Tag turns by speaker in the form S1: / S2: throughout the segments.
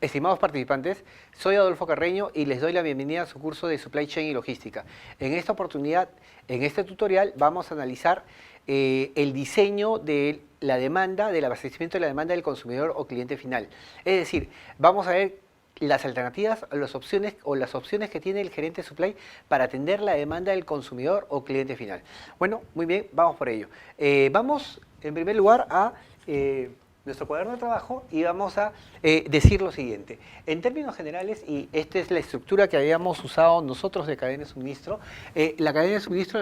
S1: Estimados participantes, soy Adolfo Carreño y les doy la bienvenida a su curso de Supply Chain y Logística. En esta oportunidad, en este tutorial, vamos a analizar el diseño de la demanda, del abastecimiento de la demanda del consumidor o cliente final. Es decir, vamos a ver las alternativas, las opciones que tiene el gerente de supply para atender la demanda del consumidor o cliente final. Bueno, muy bien, vamos por ello. Vamos en primer lugar a nuestro cuaderno de trabajo y vamos a decir lo siguiente. En términos generales, y esta es la estructura que habíamos usado nosotros de cadena de suministro, la cadena de suministro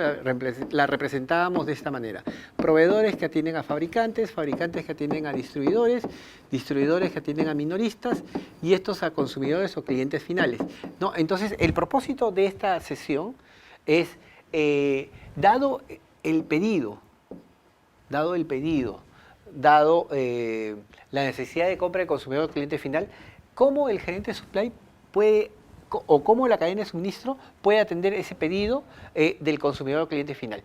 S1: la representábamos de esta manera. Proveedores que atienden a fabricantes, fabricantes que atienden a distribuidores, distribuidores que atienden a minoristas y estos a consumidores o clientes finales, ¿no? Entonces, el propósito de esta sesión es, dado el pedido, dado la necesidad de compra del consumidor o cliente final, cómo el gerente de supply puede, o cómo la cadena de suministro puede atender ese pedido del consumidor o cliente final.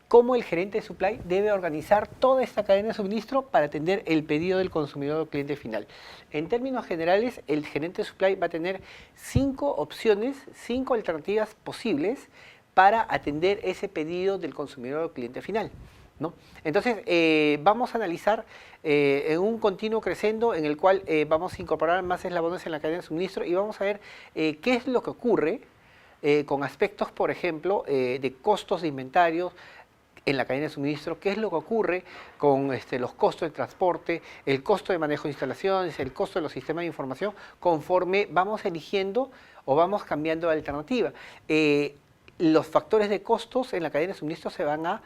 S1: Cómo el gerente de supply debe organizar toda esta cadena de suministro para atender el pedido del consumidor o cliente final. En términos generales, el gerente de supply va a tener 5 opciones, 5 alternativas posibles para atender ese pedido del consumidor o cliente final, ¿no? Entonces, vamos a analizar en un continuo crescendo en el cual vamos a incorporar más eslabones en la cadena de suministro y vamos a ver qué es lo que ocurre con aspectos, por ejemplo, de costos de inventarios en la cadena de suministro, qué es lo que ocurre con los costos de transporte, el costo de manejo de instalaciones, el costo de los sistemas de información, conforme vamos eligiendo o vamos cambiando de alternativa. Los factores de costos en la cadena de suministro se van a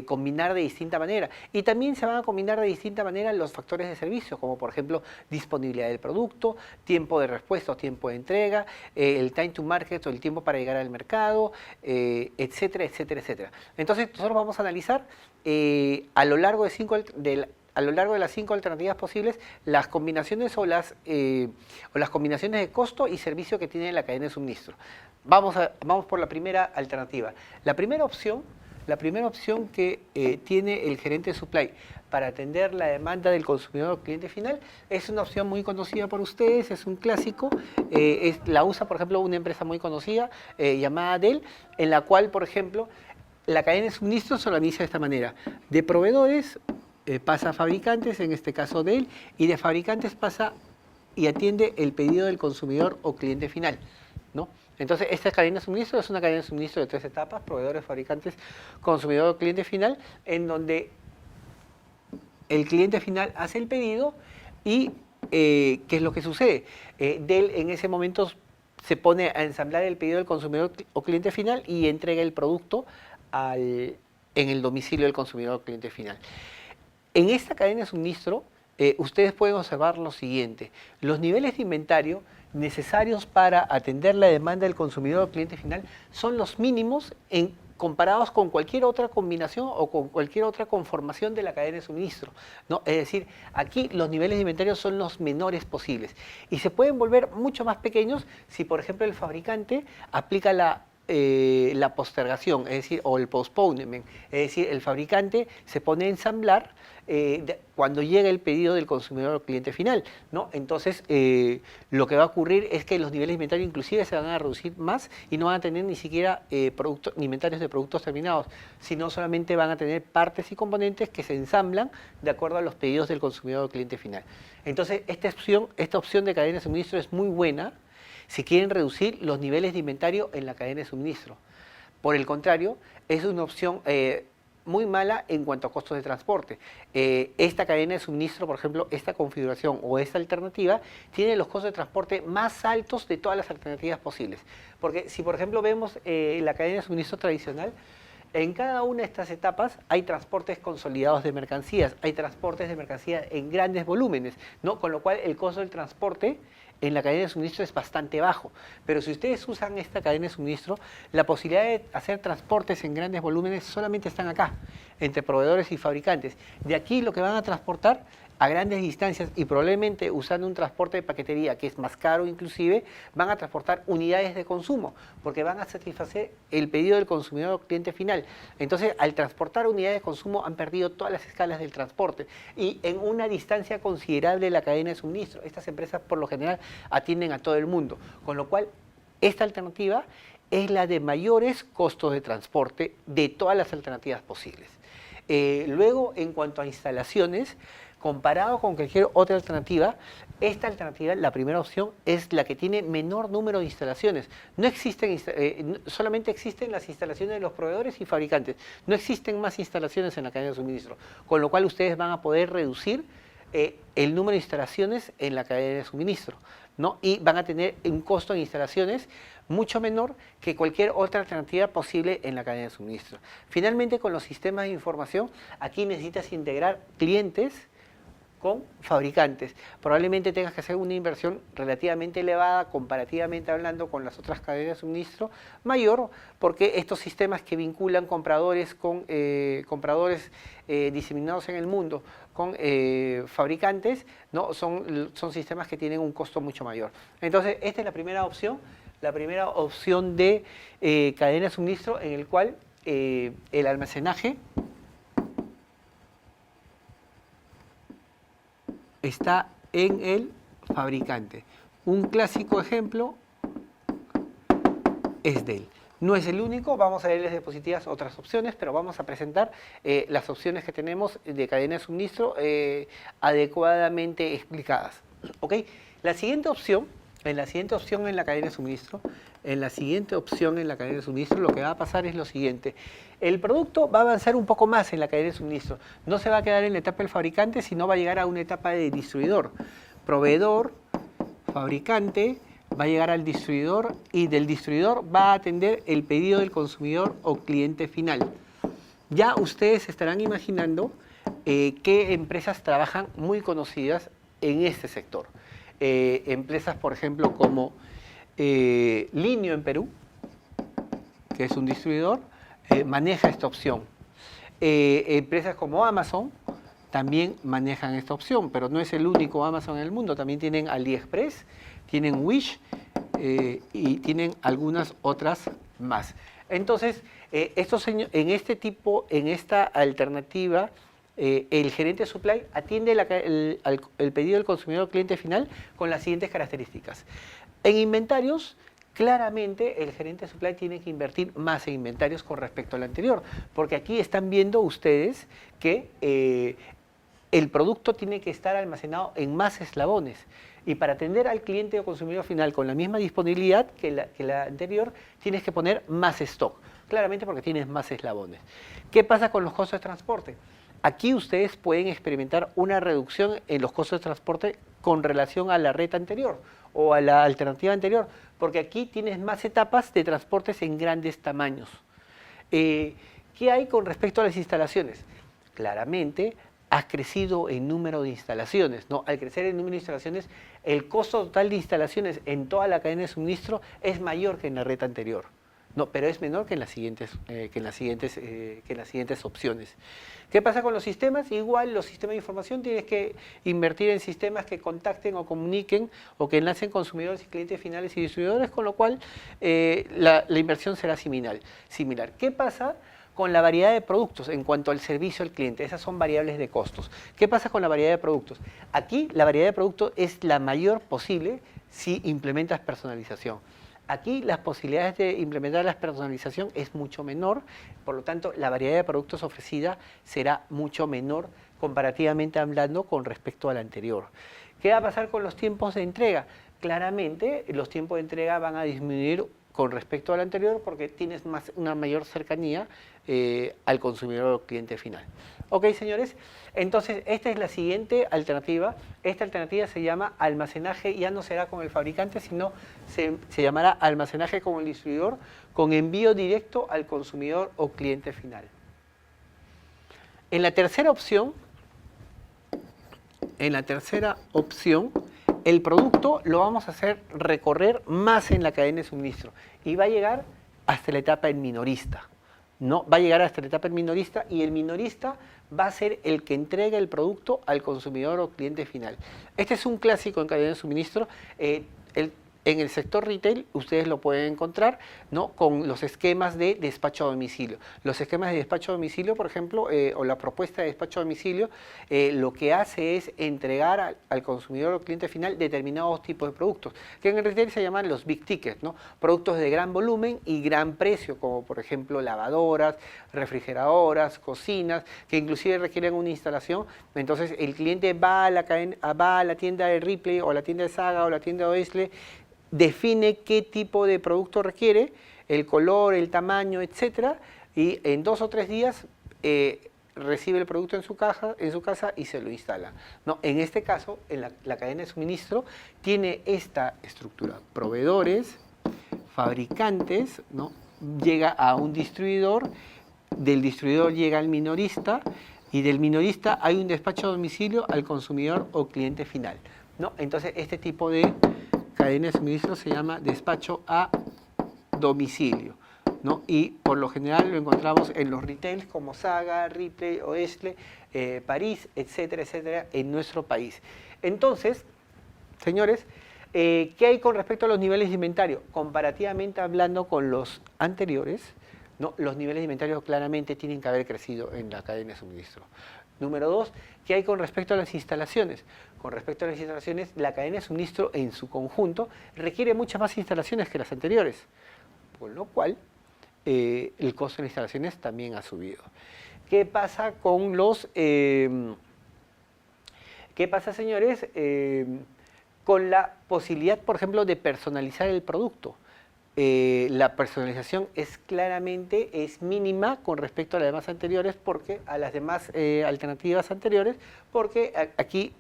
S1: combinar de distinta manera y también se van a combinar de distinta manera los factores de servicio, como por ejemplo disponibilidad del producto, tiempo de respuesta o tiempo de entrega, el time to market o el tiempo para llegar al mercado, etcétera, etcétera, etcétera. Entonces nosotros vamos a analizar a lo largo de las 5 alternativas posibles, las combinaciones o las combinaciones de costo y servicio que tiene la cadena de suministro. Vamos por la primera alternativa. La primera opción que tiene el gerente de supply para atender la demanda del consumidor o cliente final es una opción muy conocida por ustedes, es un clásico, la usa por ejemplo una empresa muy conocida llamada Dell, en la cual por ejemplo la cadena de suministro se organiza de esta manera: de proveedores pasa a fabricantes, en este caso Dell, y de fabricantes pasa y atiende el pedido del consumidor o cliente final, ¿no? Entonces, esta cadena de suministro es una cadena de suministro de 3 etapas: proveedores, fabricantes, consumidor, cliente final, en donde el cliente final hace el pedido y ¿qué es lo que sucede? Dell en ese momento se pone a ensamblar el pedido del consumidor o cliente final y entrega el producto en el domicilio del consumidor o cliente final. En esta cadena de suministro, ustedes pueden observar lo siguiente: los niveles de inventario necesarios para atender la demanda del consumidor o cliente final son los mínimos comparados con cualquier otra combinación o con cualquier otra conformación de la cadena de suministro, ¿no? Es decir, aquí los niveles de inventario son los menores posibles y se pueden volver mucho más pequeños si, por ejemplo, el fabricante aplica la postergación, es decir, o el postponement, es decir, el fabricante se pone a ensamblar cuando llega el pedido del consumidor o cliente final, ¿no? Entonces, lo que va a ocurrir es que los niveles de inventario inclusive se van a reducir más y no van a tener ni siquiera inventarios de productos terminados, sino solamente van a tener partes y componentes que se ensamblan de acuerdo a los pedidos del consumidor o cliente final. Entonces, esta opción de cadena de suministro es muy buena si quieren reducir los niveles de inventario en la cadena de suministro. Por el contrario, es una opción muy mala en cuanto a costos de transporte. Esta cadena de suministro, por ejemplo, esta configuración o esta alternativa, tiene los costos de transporte más altos de todas las alternativas posibles. Porque si, por ejemplo, vemos la cadena de suministro tradicional, en cada una de estas etapas hay transportes consolidados de mercancías, hay transportes de mercancías en grandes volúmenes, ¿no? Con lo cual el costo del transporte en la cadena de suministro es bastante bajo. Pero si ustedes usan esta cadena de suministro, la posibilidad de hacer transportes en grandes volúmenes solamente están acá, entre proveedores y fabricantes. De aquí lo que van a transportar a grandes distancias y probablemente usando un transporte de paquetería que es más caro inclusive, van a transportar unidades de consumo, porque van a satisfacer el pedido del consumidor o cliente final. Entonces, al transportar unidades de consumo han perdido todas las escalas del transporte y en una distancia considerable de la cadena de suministro. Estas empresas por lo general atienden a todo el mundo, con lo cual esta alternativa es la de mayores costos de transporte de todas las alternativas posibles. Luego, en cuanto a instalaciones, comparado con cualquier otra alternativa, esta alternativa, la primera opción, es la que tiene menor número de instalaciones. No existen, solamente existen las instalaciones de los proveedores y fabricantes. No existen más instalaciones en la cadena de suministro, con lo cual ustedes van a poder reducir el número de instalaciones en la cadena de suministro, ¿no? Y van a tener un costo en instalaciones mucho menor que cualquier otra alternativa posible en la cadena de suministro. Finalmente, con los sistemas de información, aquí necesitas integrar clientes con fabricantes. Probablemente tengas que hacer una inversión relativamente elevada, comparativamente hablando con las otras cadenas de suministro, mayor, porque estos sistemas que vinculan compradores con compradores diseminados en el mundo con fabricantes, ¿no? son sistemas que tienen un costo mucho mayor. Entonces, esta es la primera opción de cadena de suministro en el cual el almacenaje está en el fabricante. Un clásico ejemplo es Dell. No es el único, vamos a ver las diapositivas otras opciones, pero vamos a presentar las opciones que tenemos de cadena de suministro adecuadamente explicadas. ¿Ok? La siguiente opción, en la cadena de suministro, lo que va a pasar es lo siguiente. El producto va a avanzar un poco más en la cadena de suministro. No se va a quedar en la etapa del fabricante, sino va a llegar a una etapa de distribuidor. Proveedor, fabricante, va a llegar al distribuidor y del distribuidor va a atender el pedido del consumidor o cliente final. Ya ustedes estarán imaginando qué empresas trabajan muy conocidas en este sector. Empresas, por ejemplo, como Linio en Perú, que es un distribuidor, maneja esta opción. Empresas como Amazon también manejan esta opción, pero no es el único Amazon en el mundo. También tienen AliExpress, tienen Wish y tienen algunas otras más. Entonces, en esta alternativa, el gerente de supply atiende el pedido del consumidor cliente final con las siguientes características. En inventarios, claramente el gerente de supply tiene que invertir más en inventarios con respecto al anterior, porque aquí están viendo ustedes que el producto tiene que estar almacenado en más eslabones. Y para atender al cliente o consumidor final con la misma disponibilidad que la anterior, tienes que poner más stock, claramente porque tienes más eslabones. ¿Qué pasa con los costos de transporte? Aquí ustedes pueden experimentar una reducción en los costos de transporte con relación a la red anterior o a la alternativa anterior, porque aquí tienes más etapas de transportes en grandes tamaños. ¿Qué hay con respecto a las instalaciones? Claramente has crecido en número de instalaciones, ¿no? Al crecer en número de instalaciones, el costo total de instalaciones en toda la cadena de suministro es mayor que en la red anterior. No, pero es menor que en las siguientes opciones. ¿Qué pasa con los sistemas? Igual los sistemas de información tienes que invertir en sistemas que contacten o comuniquen o que enlacen consumidores y clientes finales y distribuidores, con lo cual la inversión será similar. ¿Qué pasa con la variedad de productos en cuanto al servicio al cliente? Esas son variables de costos. ¿Qué pasa con la variedad de productos? Aquí la variedad de productos es la mayor posible si implementas personalización. Aquí las posibilidades de implementar la personalización es mucho menor, por lo tanto la variedad de productos ofrecida será mucho menor comparativamente hablando con respecto a la anterior. ¿Qué va a pasar con los tiempos de entrega? Claramente los tiempos de entrega van a disminuir con respecto al anterior porque tienes una mayor cercanía al consumidor o cliente final. Ok, señores, entonces esta es la siguiente alternativa. Esta alternativa se llama almacenaje, ya no será con el fabricante, sino se llamará almacenaje con el distribuidor con envío directo al consumidor o cliente final. En la tercera opción, el producto lo vamos a hacer recorrer más en la cadena de suministro y va a llegar hasta la etapa del minorista. ¿No? Va a llegar hasta la etapa del minorista y el minorista va a ser el que entrega el producto al consumidor o cliente final. Este es un clásico en cadena de suministro. En el sector retail ustedes lo pueden encontrar, ¿no?, con los esquemas de despacho a domicilio. Los esquemas de despacho a domicilio, por ejemplo, o la propuesta de despacho a domicilio, lo que hace es entregar al consumidor o cliente final determinados tipos de productos, que en el retail se llaman los big tickets, ¿no? Productos de gran volumen y gran precio, como por ejemplo lavadoras, refrigeradoras, cocinas, que inclusive requieren una instalación. Entonces el cliente va a la tienda de Ripley o la tienda de Saga o la tienda de Oesle, define qué tipo de producto requiere, el color, el tamaño, etcétera, y en 2 o 3 días recibe el producto en su casa y se lo instala, ¿no? En este caso, en la cadena de suministro tiene esta estructura: proveedores, fabricantes, ¿no?, llega a un distribuidor, del distribuidor llega al minorista, y del minorista hay un despacho a domicilio al consumidor o cliente final, ¿no? Entonces este tipo de cadena de suministro se llama despacho a domicilio, ¿no? Y por lo general lo encontramos en los retails como Saga, Ripley, Oesle, París, etcétera, etcétera, en nuestro país. Entonces, señores, ¿qué hay con respecto a los niveles de inventario? Comparativamente hablando con los anteriores, ¿no?, los niveles de inventario claramente tienen que haber crecido en la cadena de suministro. Número 2, ¿qué hay con respecto a las instalaciones? Con respecto a las instalaciones, la cadena de suministro en su conjunto requiere muchas más instalaciones que las anteriores, con lo cual el costo de las instalaciones también ha subido. ¿Qué pasa con los... ¿qué pasa, señores? Con la posibilidad, por ejemplo, de personalizar el producto. La personalización es mínima con respecto a las demás anteriores, porque a las demás alternativas anteriores, porque aquí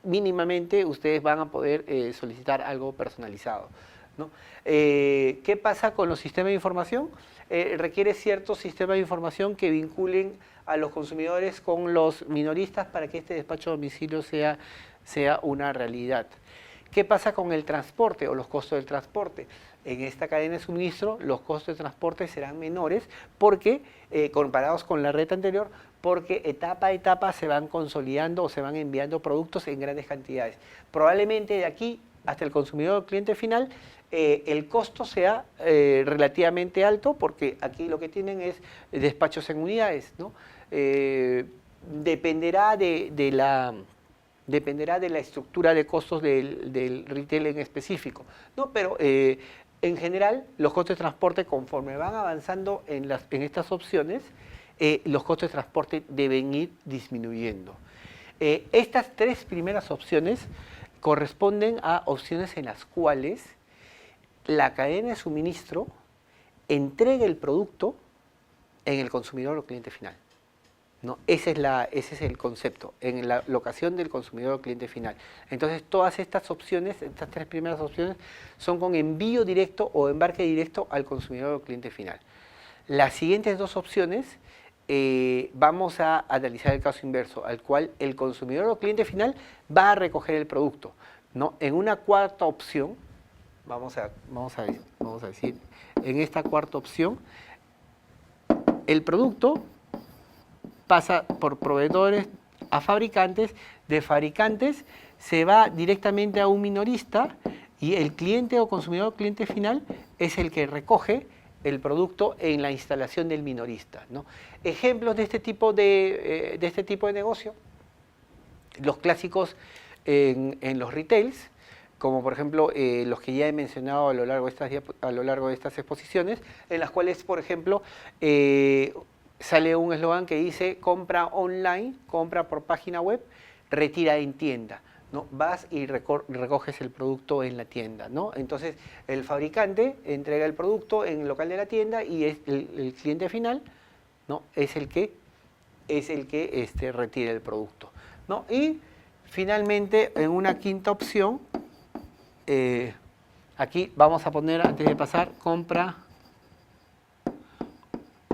S1: mínimamente ustedes van a poder solicitar algo personalizado, ¿no? ¿Qué pasa con los sistemas de información? Requiere ciertos sistemas de información que vinculen a los consumidores con los minoristas para que este despacho a domicilio sea una realidad. ¿Qué pasa con el transporte o los costos del transporte? En esta cadena de suministro los costos de transporte serán menores porque, comparados con la red anterior, porque etapa a etapa se van consolidando o se van enviando productos en grandes cantidades. Probablemente de aquí hasta el consumidor o cliente final el costo sea relativamente alto, porque aquí lo que tienen es despachos en unidades, ¿no? Dependerá de la estructura de costos del retail en específico, ¿no? Pero en general, los costos de transporte, conforme van avanzando en estas opciones, los costos de transporte deben ir disminuyendo. Estas 3 primeras opciones corresponden a opciones en las cuales la cadena de suministro entrega el producto en el consumidor o cliente final, ¿no? Ese es el concepto, en la locación del consumidor o cliente final. Entonces, todas estas opciones, estas 3 primeras opciones, son con envío directo o embarque directo al consumidor o cliente final. Las siguientes 2 opciones, vamos a analizar el caso inverso, al cual el consumidor o cliente final va a recoger el producto, ¿no? En una cuarta opción, vamos a decir, en esta cuarta opción, el producto pasa por proveedores a fabricantes, de fabricantes se va directamente a un minorista, y el cliente o consumidor o cliente final es el que recoge el producto en la instalación del minorista, ¿no? Ejemplos de este tipo de negocio, los clásicos en los retails, como por ejemplo los que ya he mencionado a lo largo de estas exposiciones, en las cuales, por ejemplo, sale un eslogan que dice: compra online, compra por página web, retira en tienda, ¿no? Vas y recoges el producto en la tienda, ¿no? Entonces el fabricante entrega el producto en el local de la tienda, y es el cliente final, ¿no?, es el que retira el producto, ¿no? Y finalmente, en una quinta opción, aquí vamos a poner, antes de pasar, compra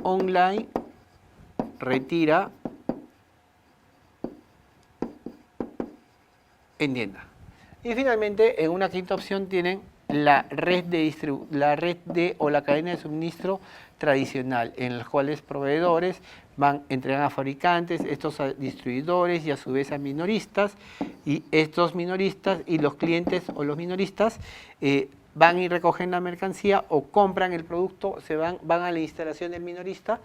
S1: online, retira en tienda. Y finalmente, en una quinta opción tienen la red o la cadena de suministro tradicional, en las cuales proveedores entregan a fabricantes, estos a distribuidores y a su vez a minoristas, y estos minoristas y los clientes o los minoristas van y recogen la mercancía o compran el producto, van a la instalación del minorista,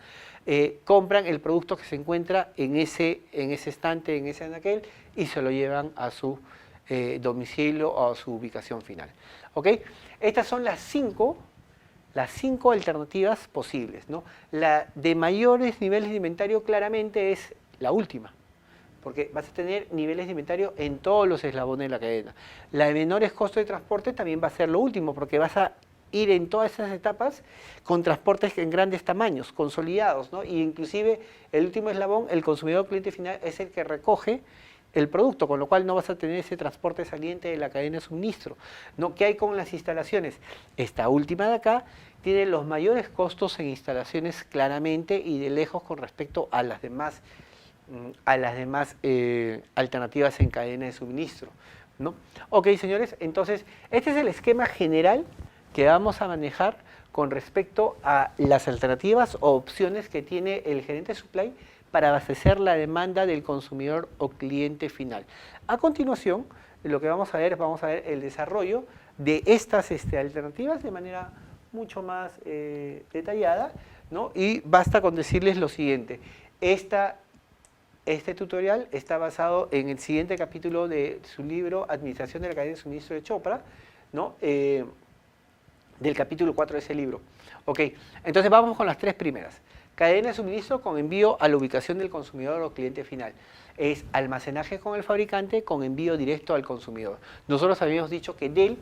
S1: compran el producto que se encuentra en ese estante, en ese anaquel, y se lo llevan a su domicilio o a su ubicación final. ¿Ok? Estas son las cinco alternativas posibles, ¿no? La de mayores niveles de inventario claramente es la última, porque vas a tener niveles de inventario en todos los eslabones de la cadena. La de menores costos de transporte también va a ser lo último, porque vas a ir en todas esas etapas con transportes en grandes tamaños, consolidados, ¿no? Y inclusive el último eslabón, el consumidor cliente final, es el que recoge el producto, con lo cual no vas a tener ese transporte saliente de la cadena de suministro, ¿no? ¿Qué hay con las instalaciones? Esta última de acá tiene los mayores costos en instalaciones claramente y de lejos con respecto a las demás alternativas en cadena de suministro, ¿no? Ok, señores, entonces este es el esquema general que vamos a manejar con respecto a las alternativas o opciones que tiene el gerente de supply para abastecer la demanda del consumidor o cliente final. A continuación, lo que vamos a ver el desarrollo de estas alternativas de manera mucho más detallada, ¿no? Y basta con decirles lo siguiente: este tutorial está basado en el siguiente capítulo de su libro Administración de la cadena de suministro de Chopra, ¿no? Del capítulo 4 de ese libro. Ok, entonces vamos con las tres primeras. Cadena de suministro con envío a la ubicación del consumidor o cliente final. Es almacenaje con el fabricante con envío directo al consumidor. Nosotros habíamos dicho que Dell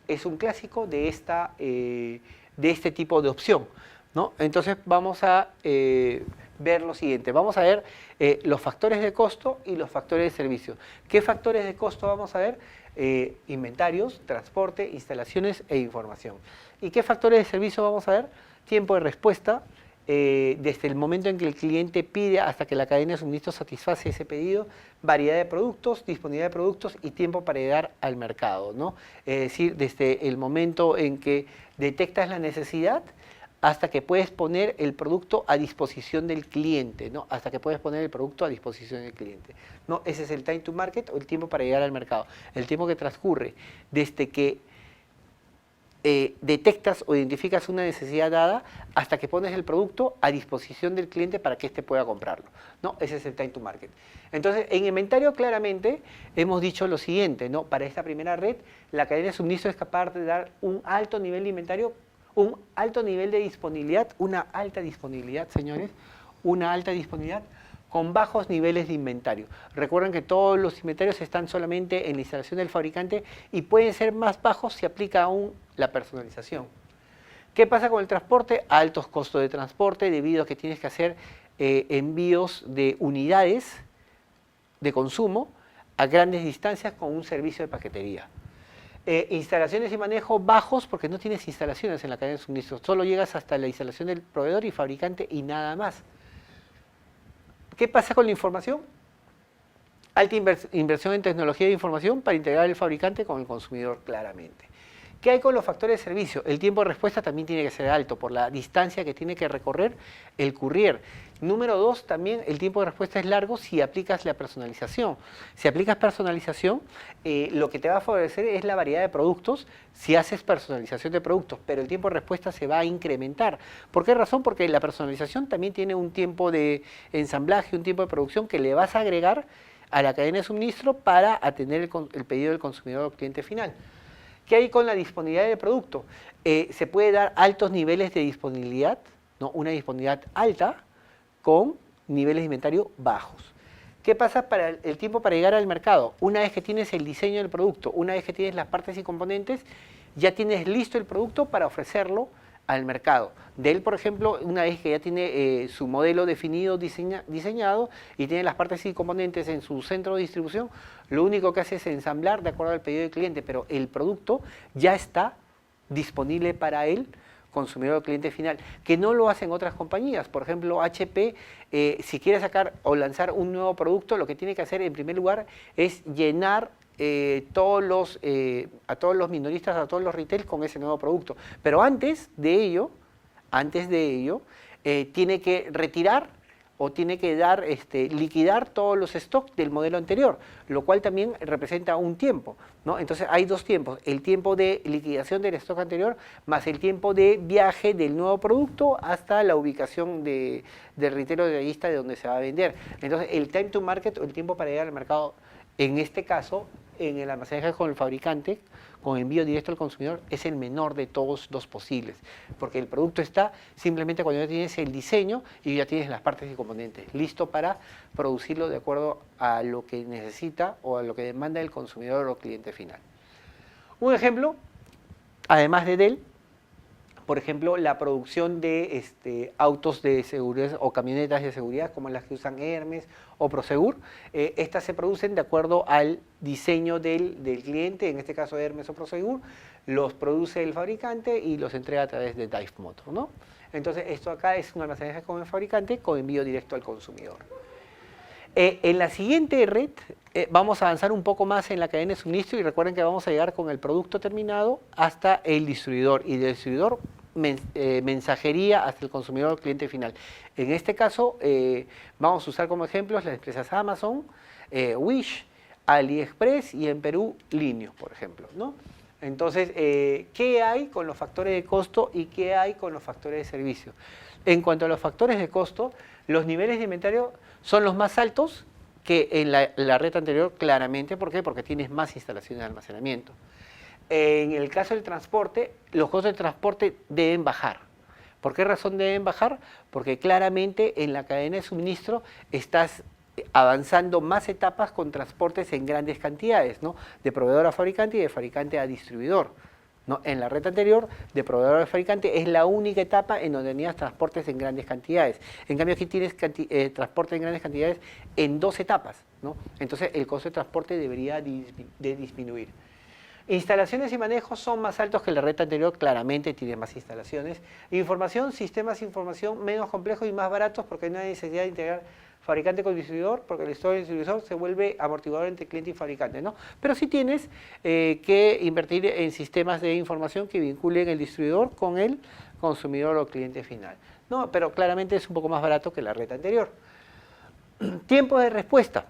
S1: es un clásico de este tipo de opción, ¿no? Entonces vamos a ver lo siguiente. Vamos a ver los factores de costo y los factores de servicio. ¿Qué factores de costo vamos a ver? Inventarios, transporte, instalaciones e información. ¿Y qué factores de servicio vamos a ver? Tiempo de respuesta, desde el momento en que el cliente pide hasta que la cadena de suministro satisface ese pedido, variedad de productos, disponibilidad de productos y tiempo para llegar al mercado, ¿no? Es decir, desde el momento en que detectas la necesidad hasta que puedes poner el producto a disposición del cliente, ¿no? Hasta que puedes poner el producto a disposición del cliente, ¿no? Ese es el time to market o el tiempo para llegar al mercado, el tiempo que transcurre desde que detectas o identificas una necesidad dada hasta que pones el producto a disposición del cliente para que éste pueda comprarlo, ¿no? Ese es el time to market. Entonces, en inventario claramente hemos dicho lo siguiente, ¿no? Para esta primera red, la cadena de suministro es capaz de dar un alto nivel de inventario, un alto nivel de disponibilidad, una alta disponibilidad, señores, una alta disponibilidad con bajos niveles de inventario. Recuerden que todos los inventarios están solamente en la instalación del fabricante y pueden ser más bajos si aplica aún la personalización. ¿Qué pasa con el transporte? Altos costos de transporte debido a que tienes que hacer envíos de unidades de consumo a grandes distancias con un servicio de paquetería. Instalaciones y manejo bajos porque no tienes instalaciones en la cadena de suministro, solo llegas hasta la instalación del proveedor y fabricante y nada más. ¿Qué pasa con la información? Alta inversión en tecnología de información para integrar el fabricante con el consumidor claramente. ¿Qué hay con los factores de servicio? El tiempo de respuesta también tiene que ser alto por la distancia que tiene que recorrer el courier. Número 2, también el tiempo de respuesta es largo si aplicas la personalización. Si aplicas personalización, lo que te va a favorecer es la variedad de productos si haces personalización de productos, pero el tiempo de respuesta se va a incrementar. ¿Por qué razón? Porque la personalización también tiene un tiempo de ensamblaje, un tiempo de producción que le vas a agregar a la cadena de suministro para atender el pedido del consumidor o cliente final. ¿Qué hay con la disponibilidad del producto? Se puede dar altos niveles de disponibilidad, ¿no? Una disponibilidad alta con niveles de inventario bajos. ¿Qué pasa para el tiempo para llegar al mercado? Una vez que tienes el diseño del producto, una vez que tienes las partes y componentes, ya tienes listo el producto para ofrecerlo al mercado. Dell, por ejemplo, una vez que ya tiene su modelo definido, diseñado y tiene las partes y componentes en su centro de distribución, lo único que hace es ensamblar de acuerdo al pedido del cliente, pero el producto ya está disponible para el consumidor o cliente final, que no lo hacen otras compañías. Por ejemplo, HP, si quiere sacar o lanzar un nuevo producto, lo que tiene que hacer en primer lugar es llenar a todos los minoristas, a todos los retail con ese nuevo producto. Pero antes de ello, tiene que retirar o tiene que liquidar todos los stocks del modelo anterior, lo cual también representa un tiempo, ¿no? Entonces hay dos tiempos, el tiempo de liquidación del stock anterior más el tiempo de viaje del nuevo producto hasta la ubicación del retail o detallista de donde se va a vender. Entonces el time to market o el tiempo para llegar al mercado, en este caso, en el almacenaje con el fabricante, con envío directo al consumidor, es el menor de todos los posibles, porque el producto está simplemente cuando ya tienes el diseño y ya tienes las partes y componentes, listo para producirlo de acuerdo a lo que necesita o a lo que demanda el consumidor o cliente final. Un ejemplo, además de Dell, por ejemplo, la producción de autos de seguridad o camionetas de seguridad como las que usan Hermes o Prosegur. Estas se producen de acuerdo al diseño del cliente, en este caso Hermes o Prosegur, los produce el fabricante y los entrega a través de Dive Motor, ¿no? Entonces esto acá es un almacenaje con el fabricante con envío directo al consumidor. En la siguiente red vamos a avanzar un poco más en la cadena de suministro y recuerden que vamos a llegar con el producto terminado hasta el distribuidor y del distribuidor mensajería hasta el consumidor o cliente final. En este caso vamos a usar como ejemplos las empresas Amazon, Wish, AliExpress y en Perú Linio, por ejemplo, ¿no? Entonces, ¿qué hay con los factores de costo y qué hay con los factores de servicio? En cuanto a los factores de costo, los niveles de inventario son los más altos que en la red anterior, claramente. ¿Por qué? Porque tienes más instalaciones de almacenamiento. En el caso del transporte, los costos de transporte deben bajar. ¿Por qué razón deben bajar? Porque claramente en la cadena de suministro estás avanzando más etapas con transportes en grandes cantidades, ¿no? De proveedor a fabricante y de fabricante a distribuidor, ¿no? En la red anterior, de proveedor a fabricante, es la única etapa en donde tenías transportes en grandes cantidades. En cambio, aquí tienes transporte en grandes cantidades en dos etapas, ¿no? Entonces, el costo de transporte debería de disminuir. Instalaciones y manejos son más altos que la red anterior, claramente tiene más instalaciones. Información, sistemas de información menos complejos y más baratos porque no hay necesidad de integrar fabricante con distribuidor, porque el store del distribuidor se vuelve amortiguador entre cliente y fabricante, ¿no? Pero sí tienes que invertir en sistemas de información que vinculen el distribuidor con el consumidor o cliente final, ¿no? Pero claramente es un poco más barato que la red anterior. Tiempos de respuesta.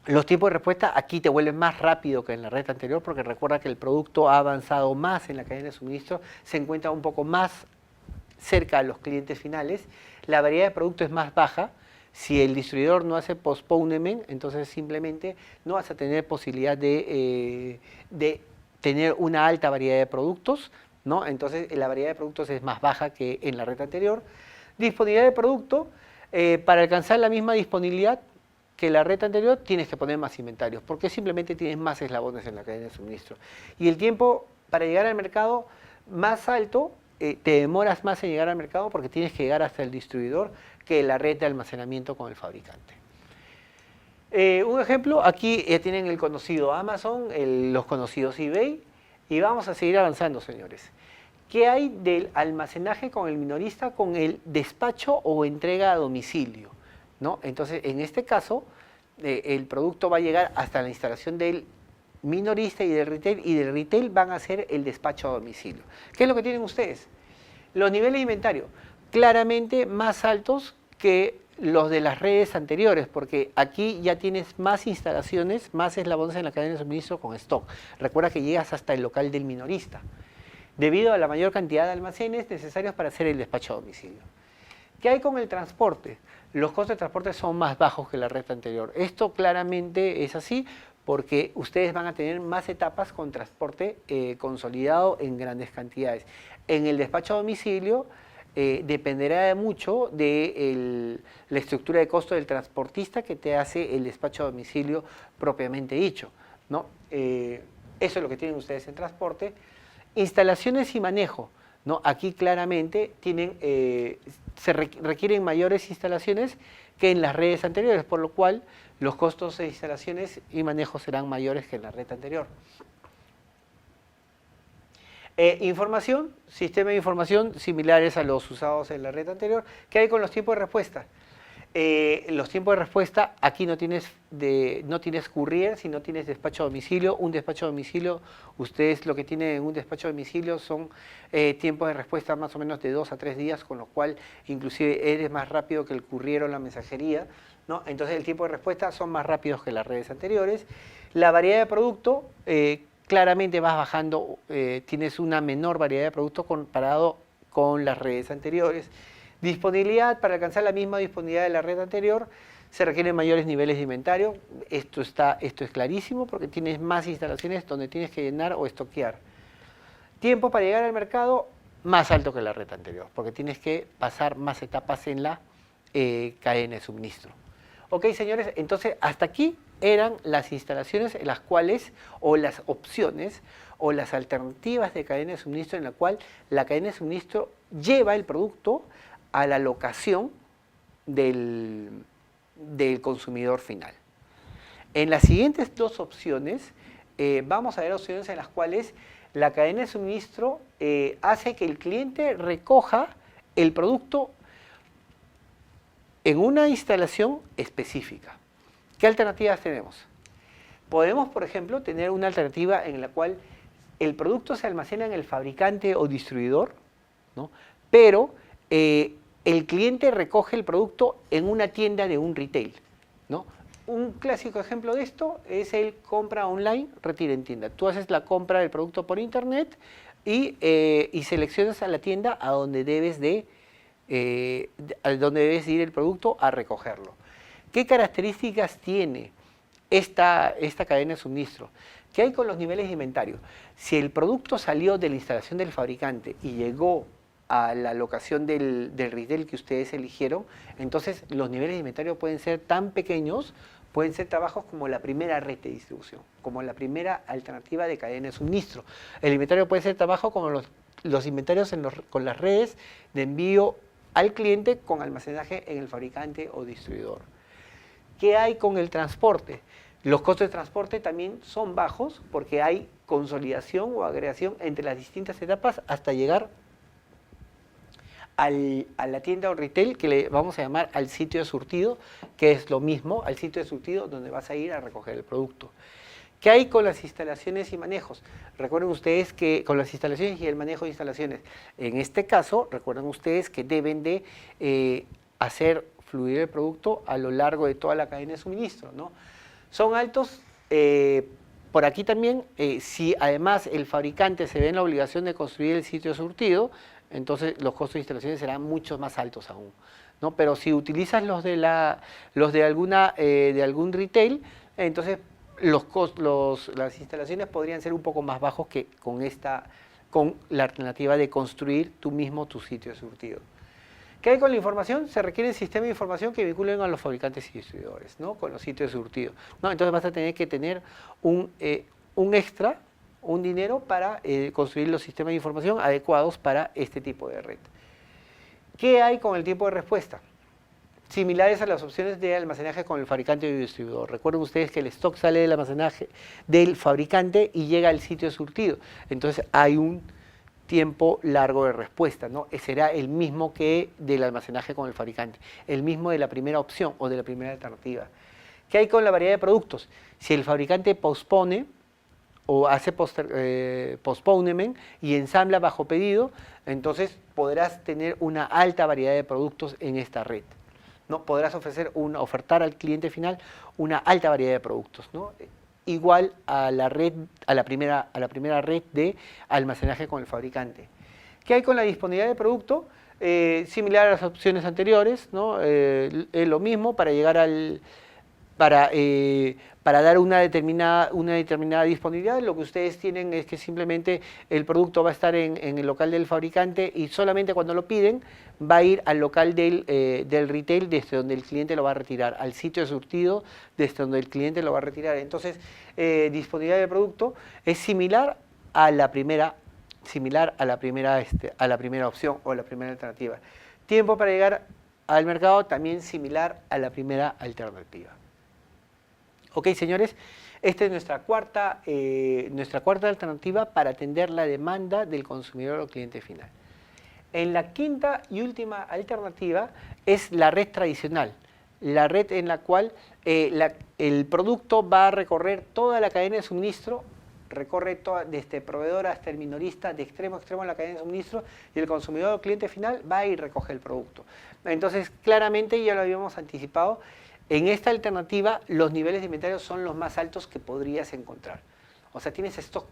S1: Los tiempos de respuesta aquí te vuelven más rápido que en la red anterior porque recuerda que el producto ha avanzado más en la cadena de suministro, se encuentra un poco más cerca a los clientes finales, la variedad de productos es más baja. Si el distribuidor no hace postponement, entonces simplemente no vas a tener posibilidad de tener una alta variedad de productos, ¿no? Entonces la variedad de productos es más baja que en la red anterior. Disponibilidad de producto, para alcanzar la misma disponibilidad que la red anterior tienes que poner más inventarios, porque simplemente tienes más eslabones en la cadena de suministro. Y el tiempo para llegar al mercado más alto, te demoras más en llegar al mercado porque tienes que llegar hasta el distribuidor que la red de almacenamiento con el fabricante. Un ejemplo, aquí ya tienen el conocido Amazon, los conocidos eBay, y vamos a seguir avanzando, señores. ¿Qué hay del almacenaje con el minorista con el despacho o entrega a domicilio, ¿no? Entonces, en este caso, el producto va a llegar hasta la instalación del minorista y del retail van a hacer el despacho a domicilio. ¿Qué es lo que tienen ustedes? Los niveles de inventario, claramente más altos que los de las redes anteriores, porque aquí ya tienes más instalaciones, más eslabones en la cadena de suministro con stock. Recuerda que llegas hasta el local del minorista, debido a la mayor cantidad de almacenes necesarios para hacer el despacho a domicilio. ¿Qué hay con el transporte? Los costos de transporte son más bajos que la red anterior. Esto claramente es así porque ustedes van a tener más etapas con transporte consolidado en grandes cantidades. En el despacho a domicilio dependerá de mucho de la estructura de costo del transportista que te hace el despacho a domicilio propiamente dicho, ¿no? Eso es lo que tienen ustedes en transporte. Instalaciones y manejo, ¿no? Aquí claramente se requieren mayores instalaciones que en las redes anteriores, por lo cual los costos de instalaciones y manejo serán mayores que en la red anterior. Información, sistema de información similares a los usados en la red anterior. ¿Qué hay con los tiempos de respuesta? Los tiempos de respuesta, aquí no tienes courier, sino tienes despacho a domicilio. Un despacho a domicilio, ustedes lo que tienen en un despacho a domicilio son tiempos de respuesta más o menos de 2 a 3 días, con lo cual inclusive eres más rápido que el courier o la mensajería, ¿no? Entonces el tiempo de respuesta son más rápidos que las redes anteriores. La variedad de producto, claramente vas bajando, tienes una menor variedad de productos comparado con las redes anteriores. Disponibilidad, para alcanzar la misma disponibilidad de la red anterior, se requieren mayores niveles de inventario. Esto es clarísimo porque tienes más instalaciones donde tienes que llenar o estoquear. Tiempo para llegar al mercado, más alto que la red anterior, porque tienes que pasar más etapas en la cadena de suministro. Ok, señores, entonces hasta aquí eran las instalaciones en las cuales, o las opciones, o las alternativas de cadena de suministro en la cual la cadena de suministro lleva el producto a la locación del consumidor final. En las siguientes dos opciones, vamos a ver opciones en las cuales la cadena de suministro hace que el cliente recoja el producto en una instalación específica. ¿Qué alternativas tenemos? Podemos, por ejemplo, tener una alternativa en la cual el producto se almacena en el fabricante o distribuidor, ¿no? Pero el cliente recoge el producto en una tienda de un retail, ¿no? Un clásico ejemplo de esto es el compra online, retira en tienda. Tú haces la compra del producto por internet y seleccionas a la tienda a donde debes ir el producto a recogerlo. ¿Qué características tiene esta cadena de suministro? ¿Qué hay con los niveles de inventario? Si el producto salió de la instalación del fabricante y llegó a la locación del retail que ustedes eligieron, entonces los niveles de inventario pueden ser tan pequeños, pueden ser trabajos como la primera red de distribución, como la primera alternativa de cadena de suministro. El inventario puede ser trabajo como los inventarios con las redes de envío al cliente con almacenaje en el fabricante o distribuidor. ¿Qué hay con el transporte? Los costos de transporte también son bajos porque hay consolidación o agregación entre las distintas etapas hasta llegar a la tienda o retail, que le vamos a llamar al sitio de surtido, que es lo mismo, al sitio de surtido donde vas a ir a recoger el producto. ¿Qué hay con las instalaciones y manejos? Recuerden ustedes que con las instalaciones y el manejo de instalaciones, en este caso, recuerden ustedes que deben de hacer fluir el producto a lo largo de toda la cadena de suministro, ¿no? Son altos. Por aquí también, si además el fabricante se ve en la obligación de construir el sitio de surtido, entonces los costos de instalaciones serán mucho más altos aún, ¿no? Pero si utilizas los de algún retail, entonces las instalaciones podrían ser un poco más bajos que con la alternativa de construir tú mismo tu sitio de surtido. ¿Qué hay con la información? Se requiere un sistema de información que vinculen a los fabricantes y distribuidores, ¿no? Con los sitios de surtido, ¿no? Entonces vas a tener que tener un extra, un dinero para construir los sistemas de información adecuados para este tipo de red. ¿Qué hay con el tiempo de respuesta? Similares a las opciones de almacenaje con el fabricante y el distribuidor. Recuerden ustedes que el stock sale del almacenaje del fabricante y llega al sitio de surtido. Entonces hay un tiempo largo de respuesta, ¿no? Será el mismo que del almacenaje con el fabricante, el mismo de la primera opción o de la primera alternativa. ¿Qué hay con la variedad de productos? Si el fabricante pospone o hace postponement y ensambla bajo pedido, entonces podrás tener una alta variedad de productos en esta red, ¿no? Podrás ofertar al cliente final una alta variedad de productos, ¿no? Igual a la primera red de almacenaje con el fabricante. ¿Qué hay con la disponibilidad de producto? Similar a las opciones anteriores, ¿no? Es lo mismo para llegar para dar una determinada disponibilidad. Lo que ustedes tienen es que simplemente el producto va a estar en el local del fabricante y solamente cuando lo piden va a ir al local del retail desde donde el cliente lo va a retirar, al sitio de surtido desde donde el cliente lo va a retirar. Entonces, disponibilidad del producto es similar a la primera opción o la primera alternativa. Tiempo para llegar al mercado también similar a la primera alternativa. Ok, señores, esta es nuestra cuarta alternativa para atender la demanda del consumidor o cliente final. En la quinta y última alternativa es la red tradicional, la red en la cual el producto va a recorrer toda la cadena de suministro, recorre desde proveedor hasta el minorista, de extremo a extremo en la cadena de suministro, y el consumidor o cliente final va y recoge el producto. Entonces, claramente, ya lo habíamos anticipado, en esta alternativa los niveles de inventario son los más altos que podrías encontrar. O sea, tienes stock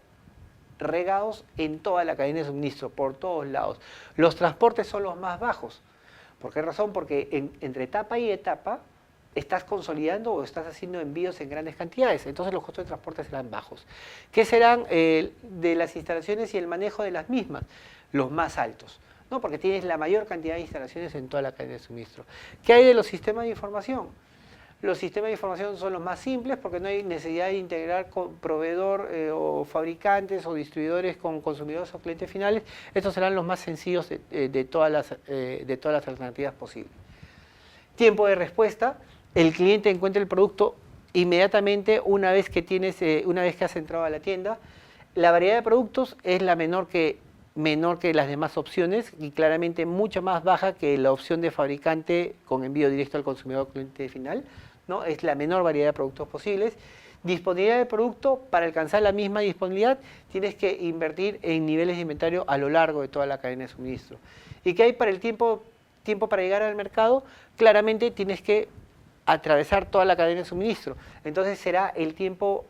S1: regados en toda la cadena de suministro, por todos lados. Los transportes son los más bajos. ¿Por qué razón? Porque entre etapa y etapa estás consolidando o estás haciendo envíos en grandes cantidades, entonces los costos de transporte serán bajos. ¿Qué serán de las instalaciones y el manejo de las mismas? Los más altos, ¿no? Porque tienes la mayor cantidad de instalaciones en toda la cadena de suministro. ¿Qué hay de los sistemas de información? Los sistemas de información son los más simples porque no hay necesidad de integrar con proveedor o fabricantes o distribuidores con consumidores o clientes finales. Estos serán los más sencillos de todas las alternativas posibles. Tiempo de respuesta. El cliente encuentra el producto inmediatamente una vez que has entrado a la tienda. La variedad de productos es la menor que las demás opciones y claramente mucho más baja que la opción de fabricante con envío directo al consumidor o cliente final, ¿no? Es la menor variedad de productos posibles. Disponibilidad de producto, para alcanzar la misma disponibilidad tienes que invertir en niveles de inventario a lo largo de toda la cadena de suministro. ¿Y qué hay para el tiempo para llegar al mercado? Claramente tienes que atravesar toda la cadena de suministro. Entonces será el tiempo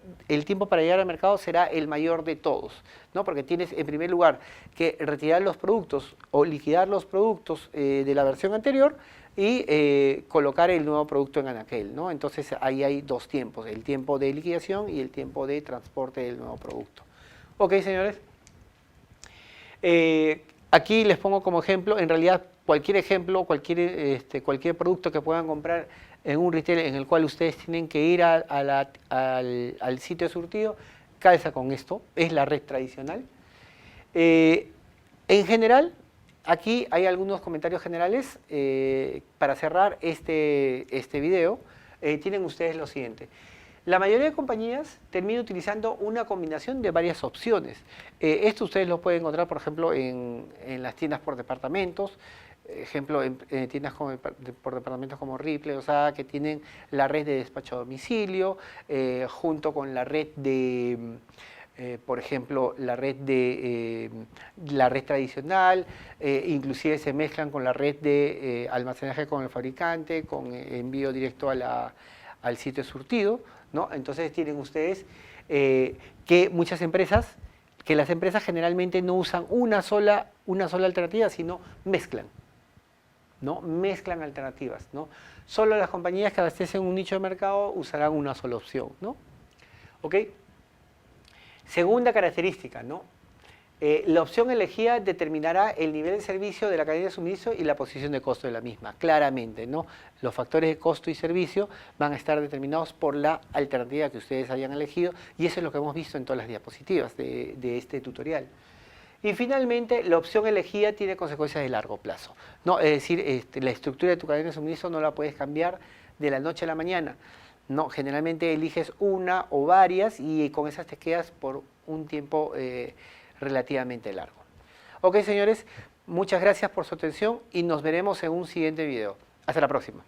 S1: para llegar al mercado será el mayor de todos, ¿no? Porque tienes en primer lugar que retirar los productos o liquidar los productos de la versión anterior y colocar el nuevo producto en anaquel, ¿no? Entonces ahí hay dos tiempos, el tiempo de liquidación y el tiempo de transporte del nuevo producto. Ok, señores. Aquí les pongo como ejemplo, en realidad cualquier ejemplo, cualquier producto que puedan comprar en un retail en el cual ustedes tienen que ir al sitio de surtido, calza con esto, es la red tradicional. En general, aquí hay algunos comentarios generales para cerrar este video. Tienen ustedes lo siguiente. La mayoría de compañías termina utilizando una combinación de varias opciones. Esto ustedes lo pueden encontrar, por ejemplo, en las tiendas por departamentos, ejemplo, en tiendas por departamentos como Ripley, o sea, que tienen la red de despacho a domicilio, junto con la red de, por ejemplo, la red tradicional, inclusive se mezclan con la red de almacenaje con el fabricante, con envío directo al sitio de surtido, ¿no? Entonces tienen ustedes que las empresas generalmente no usan una sola alternativa, sino mezclan. ¿No? Mezclan alternativas, ¿no? Solo las compañías que abastecen un nicho de mercado usarán una sola opción, ¿no? ¿Ok? Segunda característica, ¿no? La opción elegida determinará el nivel de servicio de la cadena de suministro y la posición de costo de la misma, claramente, ¿no? Los factores de costo y servicio van a estar determinados por la alternativa que ustedes hayan elegido y eso es lo que hemos visto en todas las diapositivas de este tutorial. Y finalmente, la opción elegida tiene consecuencias de largo plazo, ¿no? Es decir, la estructura de tu cadena de suministro no la puedes cambiar de la noche a la mañana. No, generalmente eliges una o varias y con esas te quedas por un tiempo relativamente largo. Ok, señores, muchas gracias por su atención y nos veremos en un siguiente video. Hasta la próxima.